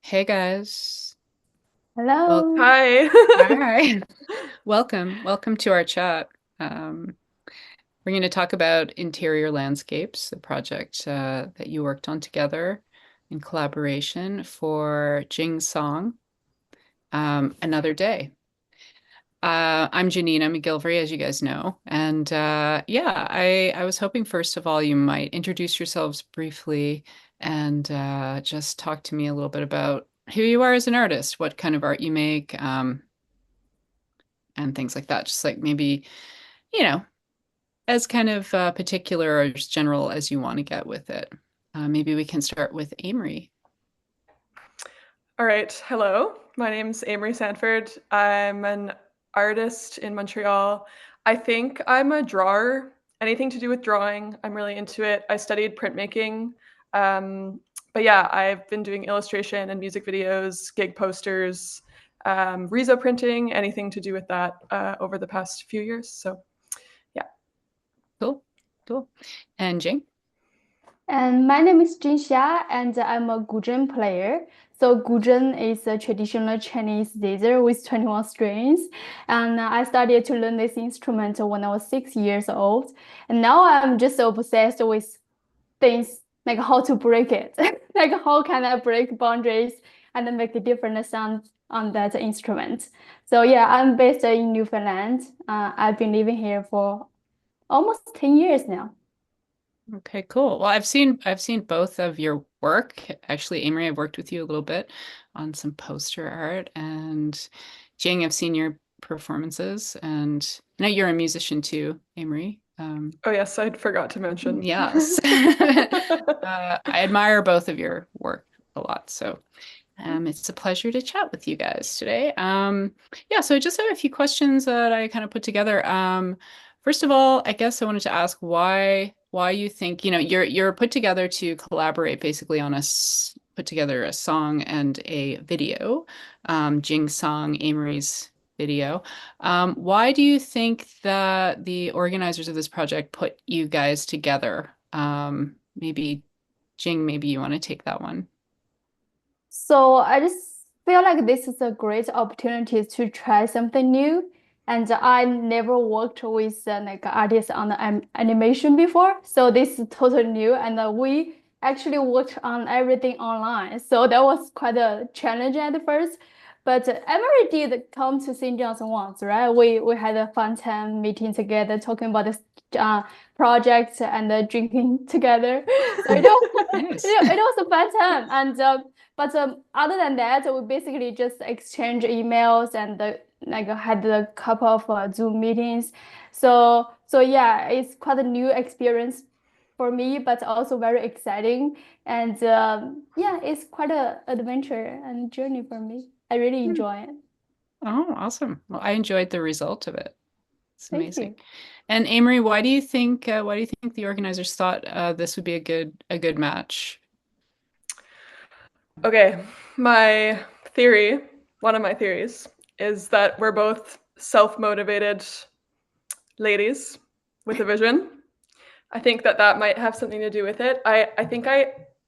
Hey guys. Well, Hello. Hi. hi. Welcome to our chat. Um, we're going to talk about interior landscapes, the project that you worked on together in collaboration for Jing Song, Another Day. I'm Jenina MacGillivray, as you guys know, and yeah, I was hoping first of all you might introduce yourselves briefly and just talk to me a little bit about who you are as an artist, what kind of art you make, and things like that. Just like maybe, you know, as kind of particular or as general as you want to get with it. Maybe we can start with Amory. All right. Hello. My name's Amery Sandford. I'm an artist in Montreal. I think I'm a drawer. Anything to do with drawing, I'm really into it. I studied printmaking. Um, but yeah, I've been doing illustration and music videos, gig posters, Riso printing, anything to do with that over the past few years. So yeah. Cool, cool. And Jing? And my name is Jing Xia, and I'm a guzheng player. So guzheng is a traditional Chinese zither with 21 strings. And I started to learn this instrument when I was 6 years old. And now I'm just obsessed with things like how to break it, like how can I break boundaries and then make a different sound on that instrument. So yeah, I'm based in Newfoundland. I've been living here for almost 10 years now. Okay, cool. Well, I've seen both of your work. Actually, Amory, I've worked with you a little bit on some poster art, and Jing, I've seen your performances, and I know you're a musician too, Amory. Oh yes, I forgot to mention. Yes. I admire both of your work a lot, so it's a pleasure to chat with you guys today. Yeah, so I just have a few questions that I kind of put together. First of all, I guess I wanted to ask why you think, you're put together to collaborate basically on put together a song and a video, Jing Song, Amory's video. Why do you think that the organizers of this project put you guys together? Maybe Jing, maybe you want to take that one. So I just feel like this is a great opportunity to try something new. And I never worked with like artists on the animation before. So this is totally new. And we actually worked on everything online. So that was quite a challenge at first. But Emery did come to St. John's once, right? We had a fun time meeting together, talking about this project and drinking together. So Nice. it was a fun time. And but other than that, we basically just exchange emails and like had a couple of Zoom meetings. So yeah, it's quite a new experience for me, but also very exciting. And yeah, it's quite a adventure and journey for me. I really enjoy it. Oh, awesome. Well, I enjoyed the result of it. It's Thank amazing. you. And Amory, why do you think the organizers thought this would be a good match? Okay, my theory, one of my theories, is that we're both self-motivated ladies with a vision. I think that that might have something to do with it. I think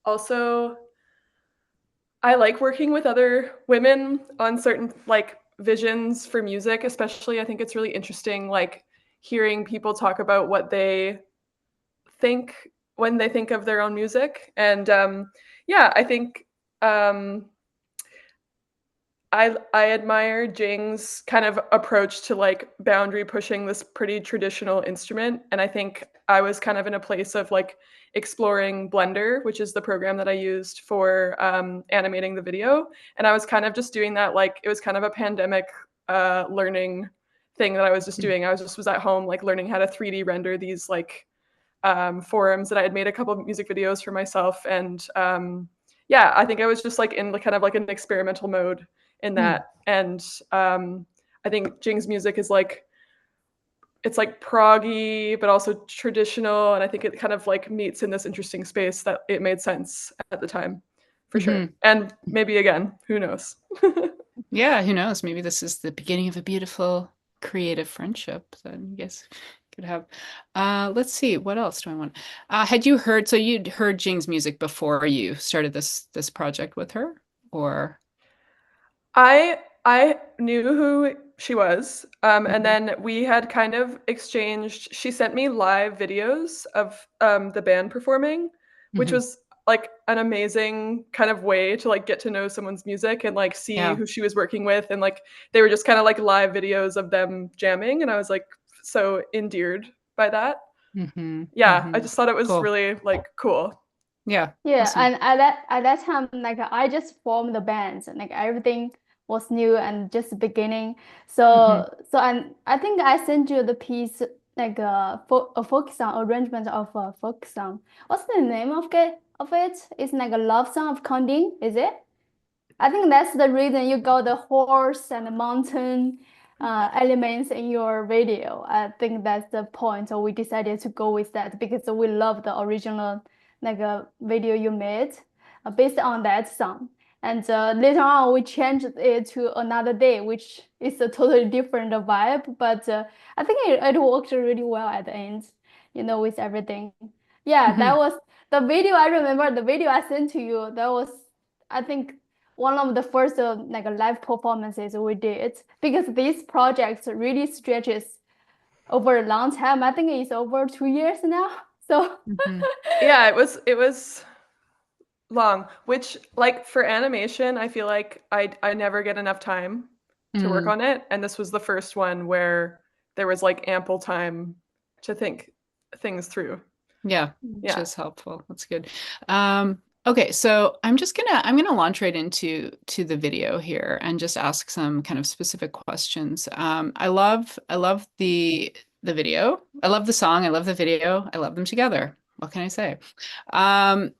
also I like working with other women on certain like visions for music, especially. I think it's really interesting like hearing people talk about what they think when they think of their own music. And yeah, I think um, I admire Jing's kind of approach to like boundary pushing this pretty traditional instrument, and I think I was kind of in a place of like exploring Blender, which is the program that I used for animating the video, and I was kind of just doing that like it was kind of a pandemic learning thing that I was just doing. I was at home like learning how to 3D render these like forums, and I had made a couple of music videos for myself, and yeah, I think I was just like in kind of like an experimental mode in Hmm. that. And I think Jing's music is like it's like proggy but also traditional, and I think it kind of like meets in this interesting space that it made sense at the time for sure. Hmm. And maybe again, who knows? Yeah, who knows? Maybe this is the beginning of a beautiful creative friendship that I guess could have. Let's see, what else do I want? Had you heard, so you'd heard Jing's music before you started this project with her? or? I knew who she was, and Mhm. then we had kind of exchanged. She sent me live videos of the band performing, which Mhm. was like an amazing kind of way to like get to know someone's music and like see Yeah. who she was working with, and like they were just kind of like live videos of them jamming, and I was like so endeared by that. Mhm. Yeah, I Mhm. just thought it was Cool. really like cool. Yeah. Yeah, Awesome. and at that time, like I just formed the bands, and like everything was new and just beginning. Mhm. So and I think I sent you the piece like a folk song arrangement of a folk song. What's the name of it? It's like a love song of Konding, is it? I think that's the reason you got the horse and the mountain elements in your video. I think that's the point. So we decided to go with that because we love the original like video you made based on that song. And later on, we changed it to another day, which is a totally different vibe. But I think it worked really well at the end, with everything. Yeah, that Mhm. was the video. I remember the video I sent to you. That was, I think, one of the first like live performances we did because this project really stretches over a long time. I think it's over 2 years now. So Mhm. Yeah, it was long, which like for animation, I feel like I never get enough time to work Mm. on it, and this was the first one where there was like ample time to think things through. Yeah, which Yeah. is helpful. That's good. Okay, so I'm gonna launch right into the video here and just ask some kind of specific questions. I love the video. I love the song. I love the video. I love them together. What can I say? Um,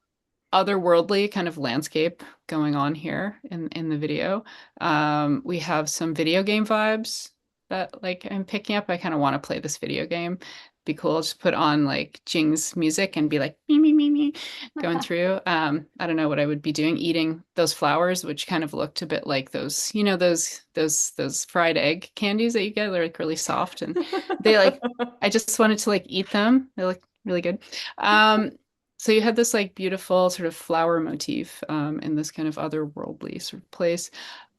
Otherworldly kind of landscape going on here in the video. We have some video game vibes that like I'm picking up. I kind of want to play this video game. Be cool. Just put on like Jing's music and be like me going through. I don't know what I would be doing, eating those flowers, which kind of looked a bit like those, those fried egg candies that you get. They're like really soft and they like I just wanted to like eat them. They look really good. Um, so you had this like beautiful sort of flower motif in this kind of otherworldly sort of place.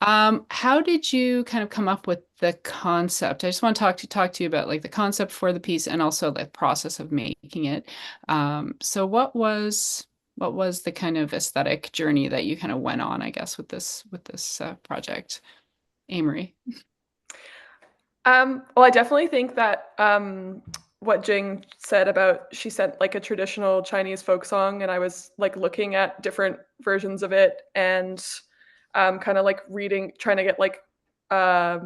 How did you kind of come up with the concept? I just want to talk to you about like the concept for the piece and also the process of making it. So what was the kind of aesthetic journey that you kind of went on, I guess, with this project, Amory? Well, I definitely think that what Jing said about she sent like a traditional Chinese folk song, and I was like looking at different versions of it and kind of like reading, trying to get like uh,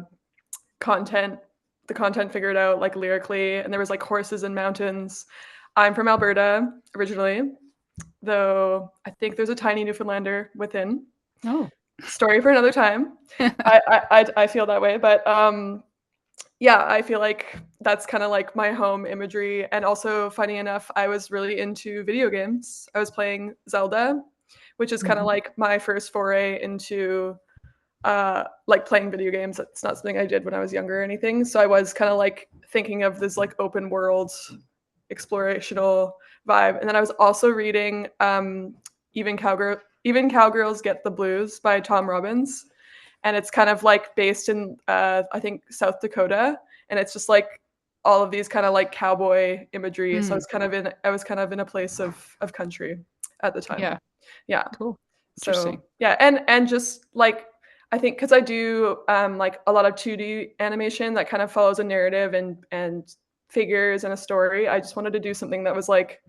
content, the content figured out like lyrically, and there was like horses and mountains. I'm from Alberta originally, though I think there's a tiny Newfoundlander within. Oh. Story for another time. I feel that way, but yeah, I feel like that's kind of like my home imagery. And also, funny enough, I was really into video games. I was playing Zelda, which is kind of Mhm. like my first foray into like playing video games. It's not something I did when I was younger or anything. So I was kind of like thinking of this like open world explorational vibe. And then I was also reading Even Cowgirls Get the Blues by Tom Robbins, and it's kind of like based in I think South Dakota, and it's just like all of these kind of like cowboy imagery. So Mm, I was kind of in a place of country at the time. yeah, Yeah. cool. So Interesting. yeah, and just like I think because I do like a lot of 2D animation that kind of follows a narrative and figures and a story. I just wanted to do something that was like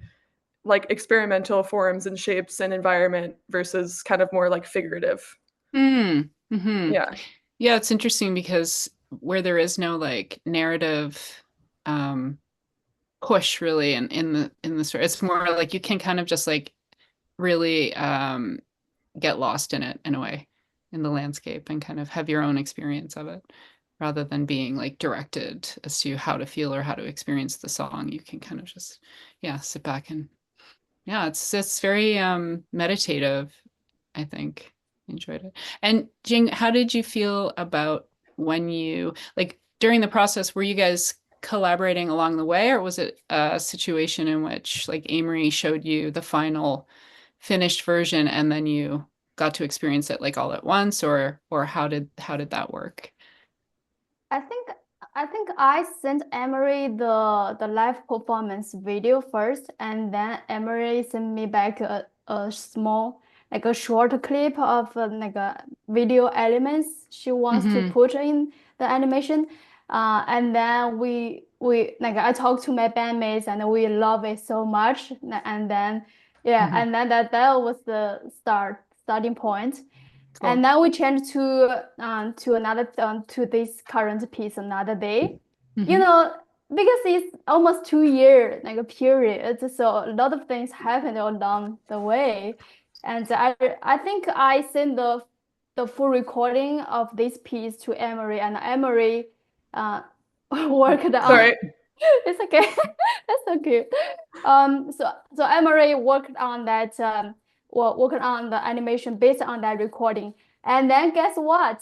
experimental forms and shapes and environment versus kind of more like figurative. Mm, hmm. Yeah. Yeah, it's interesting because where there is no like narrative um push really in the story, it's more like you can kind of just like really get lost in it in a way in the landscape and kind of have your own experience of it rather than being like directed as to how to feel or how to experience the song. You can kind of just yeah, sit back and yeah, it's very meditative, I think. Enjoyed it. And Jing, how did you feel about when you like during the process, were you guys collaborating along the way, or was it a situation in which like Amory showed you the final finished version and then you got to experience it like all at once, or how did that work? I think I sent Emery the live performance video first, and then Emery sent me back a small, like a short clip of like a video elements she wants to Mm-hmm. put in the animation. And then we like I talked to my bandmates and we love it so much. And then yeah, Mm-hmm. and then that was the starting point. And Cool. now we change to another to this current piece another day. You Mm-hmm. know, because it's almost 2 year like a period, so a lot of things happened along the way. And I think I sent the full recording of this piece to Emery, and Emery worked on Sorry. it's okay. That's okay. So Emery worked on that worked on the animation based on that recording. And then guess what?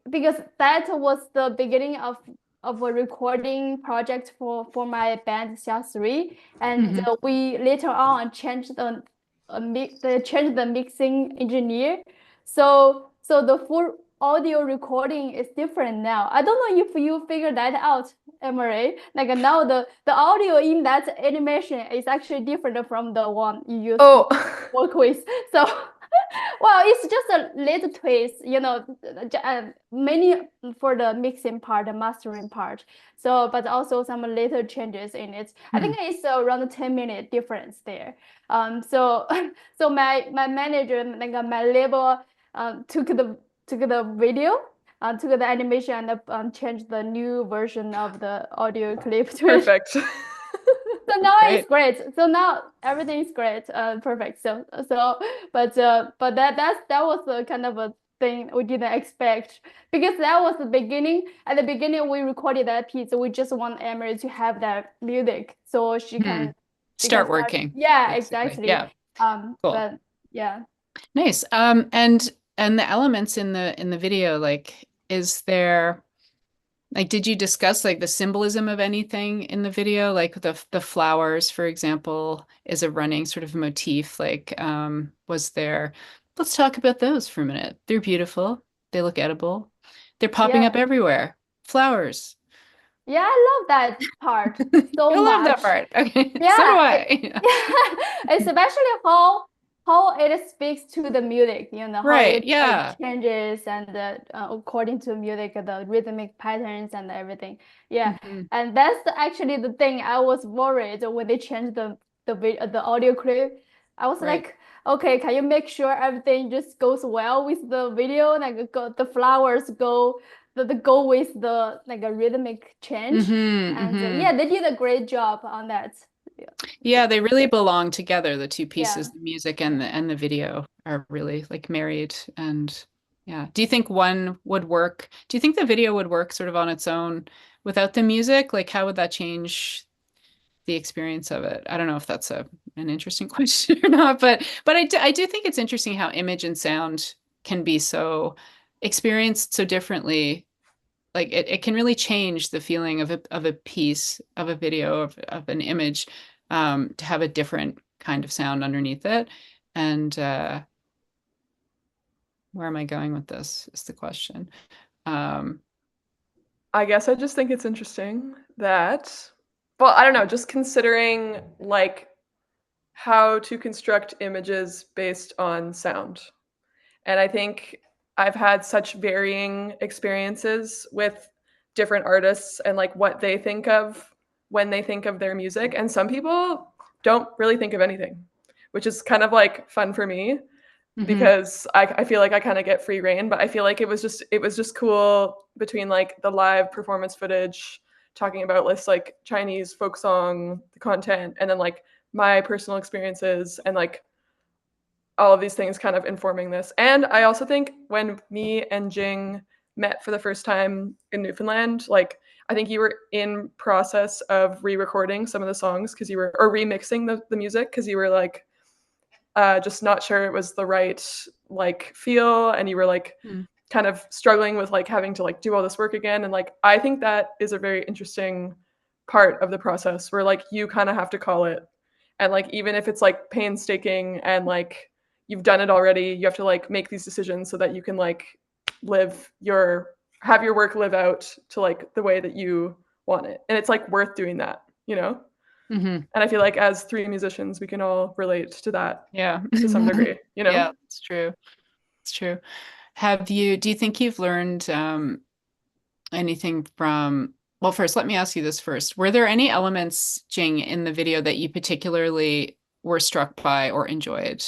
Because that was the beginning of a recording project for my band Xia 3, and Mm-hmm. we later on changed the mixing engineer. So the full audio recording is different now. I don't know if you figured that out, Emery. Like now the audio in that animation is actually different from the one you used Oh, to work with. So well, it's just a little twist, many for the mixing part, the mastering part. So, but also some little changes in it. I think it's around a 10-minute difference there. So so my manager, like my label, took the video, took the animation and changed the new version of the audio clip to it. perfect. So now Great. it's great. So now everything is great. Perfect. But that was a kind of a thing we didn't expect, because that was the beginning. At the beginning, we recorded that piece. So we just want Emery to have that music so she can Start start. working, Yeah, basically. exactly. Yeah. Cool. But yeah. Nice. And the elements in the video, like, is there, like, did you discuss like the symbolism of anything in the video? Like the flowers, for example, is a running sort of motif. Like, was there, let's talk about those for a minute. They're beautiful. They look edible. They're popping up Yeah. everywhere. Flowers. Yeah, I love that part so I love that much. part. Okay. So do Yeah, I. yeah, especially how it speaks to the music, how Right. it like Yeah. changes and according to music, the rhythmic patterns and everything. Yeah, Hmm. and that's actually the thing I was worried when they changed the audio clip. I was Right. like, okay, can you make sure everything just goes well with the video? Like the flowers go with the like a rhythmic change. Hmm. And Hmm. yeah, they did a great job on that. Yeah. Yeah, they really belong together. The two Yeah. pieces, the music and the video are really like married. And yeah. Do you think one would work? Do you think the video would work sort of on its own without the music? Like how would that change the experience of it? I don't know if that's an interesting question or not, but I do think it's interesting how image and sound can be so experienced so differently. Like it can really change the feeling of a piece of a video of an image, to have a different kind of sound underneath it. And where am I going with this is the question. Um, I guess I just think it's interesting that, well, I don't know, just considering like how to construct images based on sound. And I think I've had such varying experiences with different artists and like what they think of when they think of their music. And some people don't really think of anything, which is kind of like fun for me mhm, because I feel like I kind of get free reign, but I feel like it was just cool between like the live performance footage talking about this like Chinese folk song, the content, and then like my personal experiences and like all of these things kind of informing this. And I also think when me and Jing met for the first time in Newfoundland, like I think you were in process of re-recording some of the songs because you were or remixing the music because you were like just not sure it was the right like feel and you were like mm, kind of struggling with like having to like do all this work again. And like I think that is a very interesting part of the process where like you kind of have to call it, and like even if it's like painstaking and like you've done it already. You have to like make these decisions so that you can like have your work live out to like the way that you want it. And it's like worth doing that, you know? Mm-hmm. And I feel like as three musicians, we can all relate to that Yeah. to some degree, you know? Yeah, it's true. It's true. Do you think you've learned anything from, well, first, let me ask you this first. Were there any elements, Jing, in the video that you particularly were struck by or enjoyed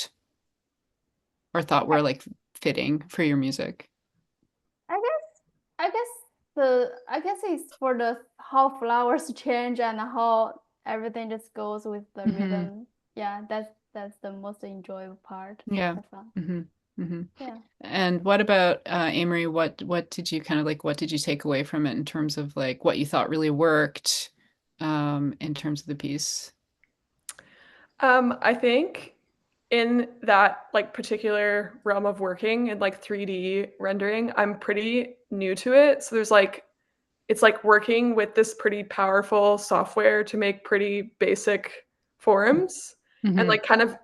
or thought were like fitting for your music? I guess it's for the how flowers change and how everything just goes with the rhythm. Yeah, that's the most enjoyable part. Yeah. I found. Yeah. And what about Amery? What did you kind of like? What did you take away from it in terms of like what you thought really worked in terms of the piece? I think in that like particular realm of working in like 3D rendering, I'm pretty new to it. So there's like it's like working with this pretty powerful software to make pretty basic forms and like kind of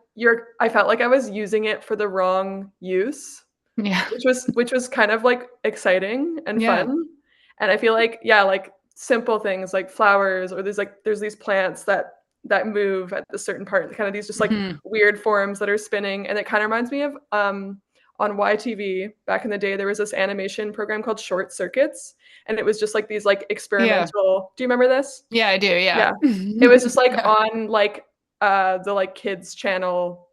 I felt like I was using it for the wrong use, Yeah. which was kind of like exciting and Yeah. fun. And I feel like like simple things like flowers or there's these plants that move at a certain part, kind of these just like weird forms that are spinning. And it kind of reminds me of on YTV back in the day, there was this animation program called Short Circuits, and it was just like these like experimental. Do you remember this? Yeah, I do. Yeah. It was just like on like the like kids channel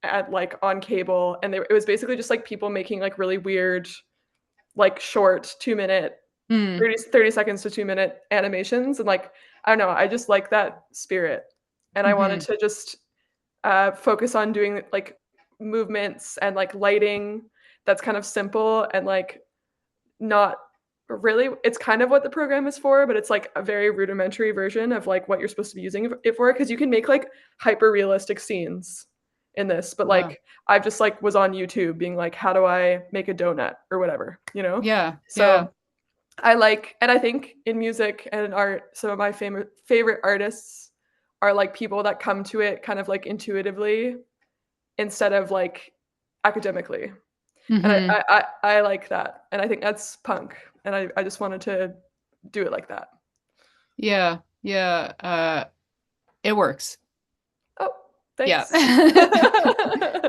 at like on cable, and it was basically just like people making like really weird like short 2-minute 30 seconds to 2-minute animations. And like I don't know, I just like that spirit, and I wanted to just focus on doing like movements and like lighting that's kind of simple and like not really, it's kind of what the program is for, but it's like a very rudimentary version of like what you're supposed to be using it for, because you can make like hyper realistic scenes in this. But like I've just like was on YouTube being like, how do I make a donut or whatever, you know? Yeah. So I like, and I think in music and in art, some of my favorite artists are like people that come to it kind of like intuitively instead of like academically. And I like that. And I think that's punk. And I just wanted to do it like that. Yeah. Yeah. It works. Oh, thanks. Yeah.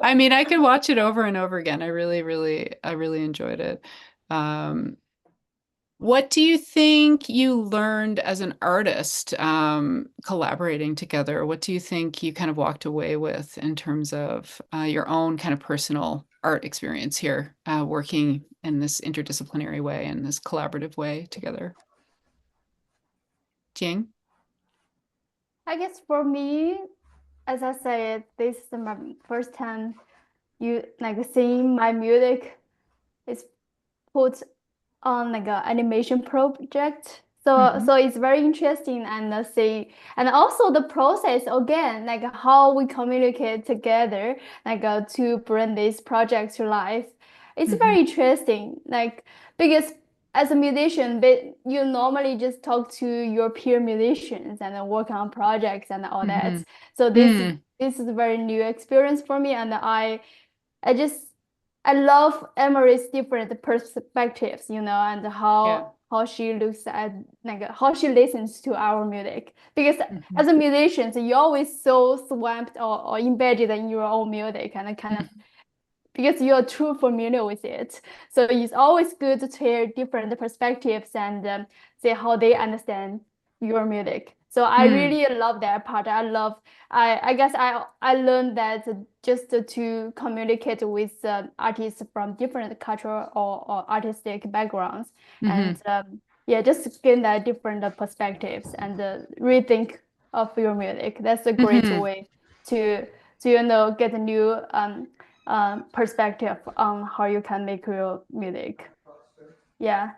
I mean, I could watch it over and over again. I really enjoyed it. What do you think you learned as an artist collaborating together? What do you think you kind of walked away with in terms of your own kind of personal art experience here, working in this interdisciplinary way and this collaborative way together? Jing? I guess for me, as I said, this is my first time seeing my music is put on like an animation project. So it's very interesting and see, and also the process again, like how we communicate together, to bring this project to life. It's very interesting, like because as a musician, you normally just talk to your peer musicians and then work on projects and all that. So this is a very new experience for me, and I just I love Emery's different perspectives, and how she looks at how she listens to our music. Because as a musician, so you're always so swamped or embedded in your own music and kind of because you're too familiar with it. So it's always good to hear different perspectives and see how they understand your music. So I really love that part. I guess I learned that just to communicate with artists from different cultural or artistic backgrounds, and just gain that different perspectives and rethink of your music. That's a great way to get a new perspective on how you can make your music. Yeah.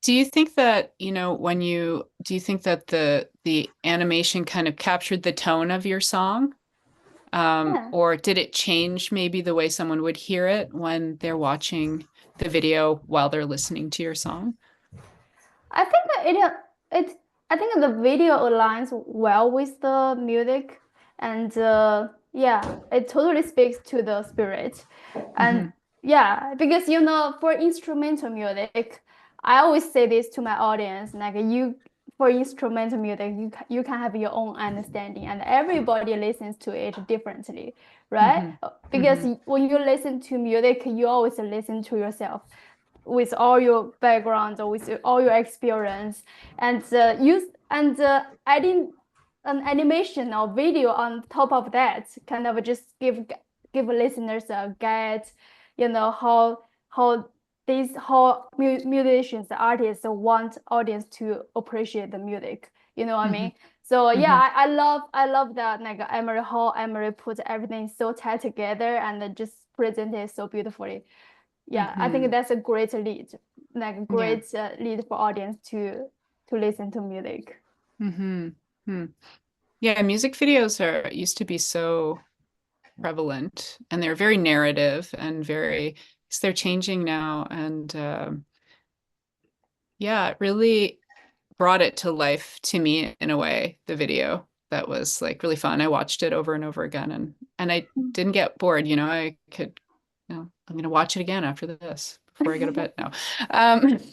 Do you think that, do you think that the animation kind of captured the tone of your song? Or did it change maybe the way someone would hear it when they're watching the video while they're listening to your song? I think that I think the video aligns well with the music, and Yeah, it totally speaks to the spirit. And Mhm. yeah, because for instrumental music, I always say this to my audience, like for instrumental music, you can have your own understanding and everybody listens to it differently, right? Mhm. Because Mhm. when you listen to music, you always listen to yourself with all your background or with all your experience and adding an animation or video on top of that kind of just give listeners a guide, how these how musicians artists want audience to appreciate the music, you know what I mean? Mhm. So yeah, Mhm. I love that, like Emery put everything so tight together and just present it so beautifully. Yeah, I think Mhm. that's a great lead, like a Yeah. great lead for audience to listen to music. Mhm. Hmm. Yeah, music videos are used to be so prevalent, and they're very narrative and very, so they're changing now. And yeah, it really brought it to life to me in a way, the video that was like really fun. I watched it over and over again, and I didn't get bored, I could, I'm gonna watch it again after this before I go to bed now.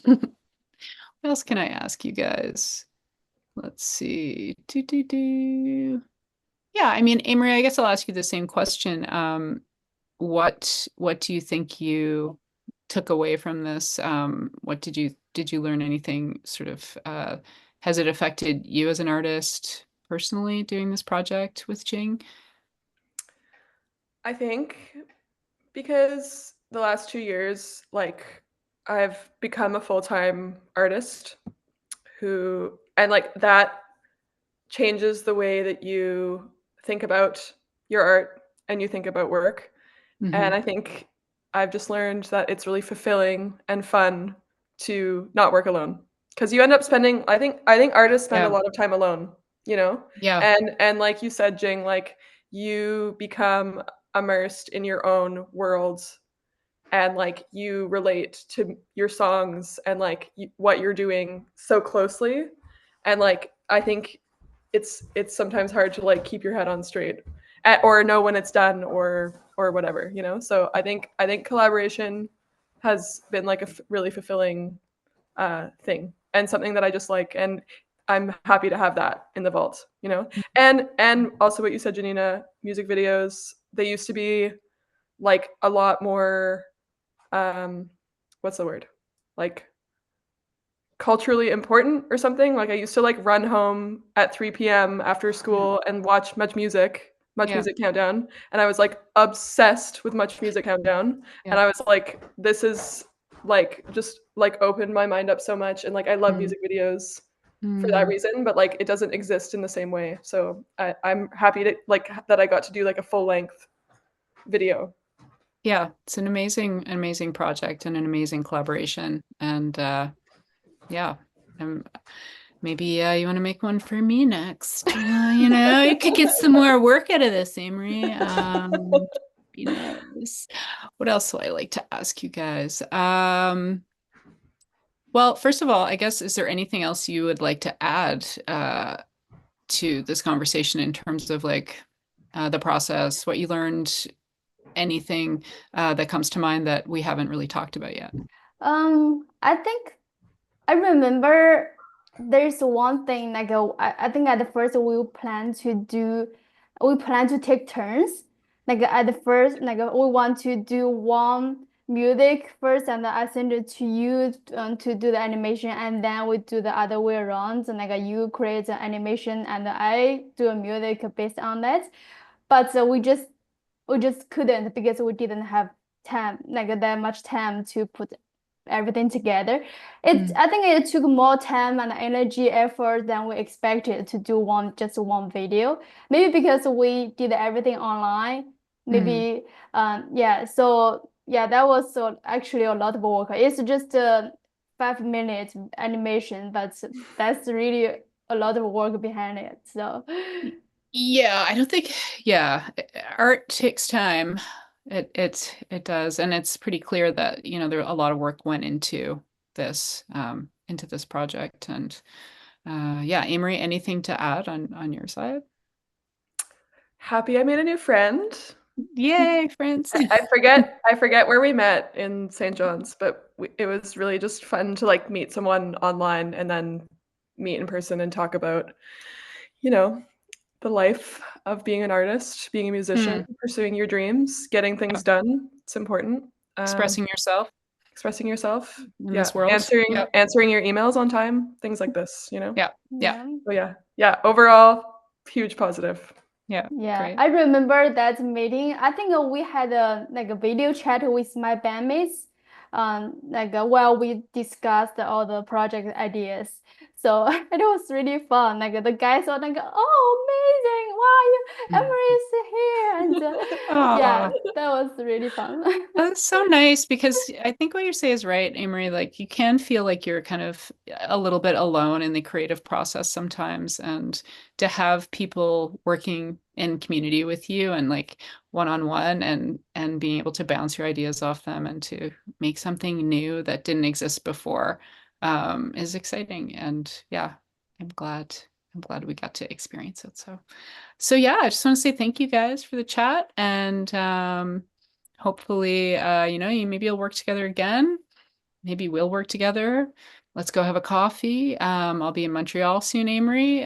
What else can I ask you guys? Let's see. Yeah, I mean, Amory, I guess I'll ask you the same question. What do you think you took away from this? What did you learn anything sort of has it affected you as an artist personally doing this project with Jing? I think because the last 2 years, like I've become a full-time artist and like that changes the way that you think about your art and you think about work. And Hmm. I think I've just learned that it's really fulfilling and fun to not work alone because you end up spending. I think artists spend a Yeah. lot of time alone, you know, Yeah. and like you said, Jing, like you become immersed in your own world and like you relate to your songs and like what you're doing so closely, and like I think it's sometimes hard to like keep your head on straight or know when it's done or whatever, so I think collaboration has been like a really fulfilling thing and something that I just like, and I'm happy to have that in the vault. And also what you said, Janina, music videos, they used to be like a lot more what's the word, like culturally important or something. Like I used to like run home at 3 p.m. after Yeah. school and watch Much Yeah. Music Countdown, and I was like obsessed with Much Music Countdown, and Yeah. I was like, this is like just like opened my mind up so much, and like I love Mm. music videos for that Mm. reason, but like it doesn't exist in the same way. So I'm happy to like that I got to do like a full length video. Yeah, it's an amazing project and an amazing collaboration. And yeah, um, maybe you want to make one for me next. You could get some more work out of this, Amory. Be nice. What else do I like to ask you guys? Well, first of all, I guess, is there anything else you would like to add to this conversation in terms of like the process, what you learned, anything that comes to mind that we haven't really talked about yet? I think I remember there's one thing like I think at the first we plan to take turns. Like at the first, like we want to do one music first, and I send it to you to do the animation, and then we do the other way around. And like you create the animation, and I do a music based on that. But we just couldn't because we didn't have time, like that much time to put everything together. Mm, I think it took more time and energy effort than we expected to do just one video. Maybe because we did everything online. mm. Maybe yeah. So yeah, that was actually a lot of work. It's just a 5 minute animation, but that's really a lot of work behind it. So Yeah, I don't think, yeah, art takes time. It does, and it's pretty clear that, there a lot of work went into this project. And yeah, Amory, anything to add on your side? Happy I made a new friend. Yay, friends. I forget where we met in St. John's, but it was really just fun to like meet someone online and then meet in person and talk about, you know, the life of being an artist, being a musician, pursuing your dreams, getting things done. It's important. Expressing yourself Expressing yourself. in Yeah. this world. Answering your emails on time, things like this, you know? Yeah. Yeah. So yeah, overall, huge positive. Yeah. Yeah, Great. I remember that meeting. I think we had a like a video chat with my bandmates, while we discussed all the project ideas. So it was really fun. Like the guys were like, "Oh, amazing! Wow, Emery is here!" And yeah, that was really fun. That's so nice because I think what you say is right, Amory. Like you can feel like you're kind of a little bit alone in the creative process sometimes, and to have people working in community with you and like one-on-one and being able to bounce your ideas off them and to make something new that didn't exist before is exciting. And yeah, I'm glad we got to experience it. So yeah, I just want to say thank you guys for the chat and hopefully maybe you'll work together again. Maybe we'll work together. Let's go have a coffee. I'll be in Montreal soon, Amory.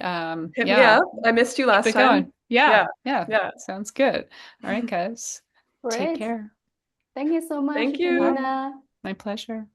Hit me up. I missed you last Keep it time. going. Yeah. Yeah. Sounds good. All right, guys. Take Great. care. Thank you so much, Thank you. Jenina. My pleasure.